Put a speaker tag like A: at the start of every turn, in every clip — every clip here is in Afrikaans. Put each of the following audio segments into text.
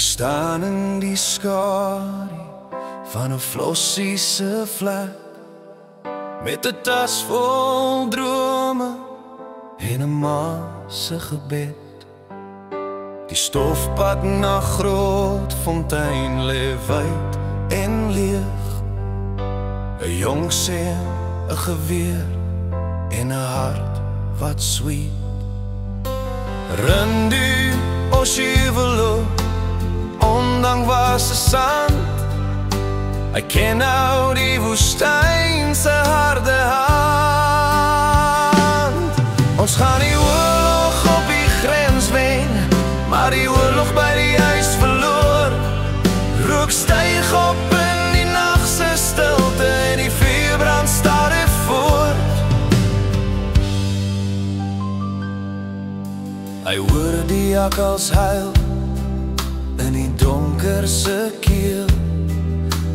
A: staan in die skadu van 'n flossie se flat, met 'n tas vol drome en 'n ma se gebed. Die stofpad na Grootfontein lê wyd en leeg, 'n jong seun, 'n geweer en 'n hart wat sweet. Rendu Oshivelo, ondanks was se sand. Hy ken nou die woestyn se harde hand. Ons gaan die oorlog op die grens wen, maar die oorlog by die huis verloor. Rook styg op in die nag se stilte en die vuurbrand stadig voort. Hy hoor die jakkals huil in die donker se keel.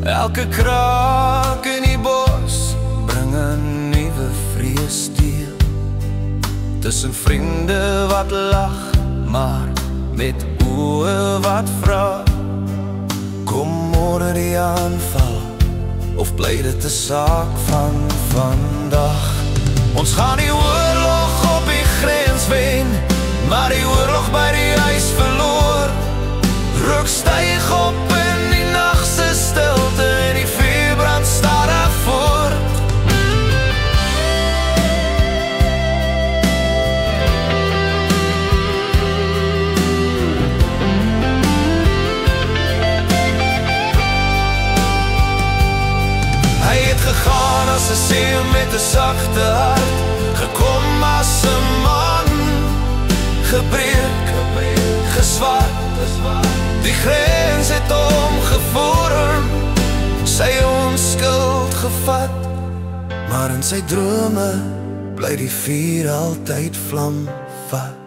A: Elke kraak in die bos bring 'n nuwe vrees deel. Tussen vriende wat lag, maar met oë wat vra. Kom môre die aanval, of bly dit 'n saak van vandag? Ons gaan die oorlog op die grens wen, maar die oorlog by die huis verloor. Rook styg op in die nag se stilte en die vuurbrand stadig voort. Hy het gegaan as 'n seun met 'n sagte hart, gekom as 'n man, gebreek, geswart. Die grens het hom gevorm, sy onskuld gevat, maar in sy drome bly die vuur altyd vlam vat.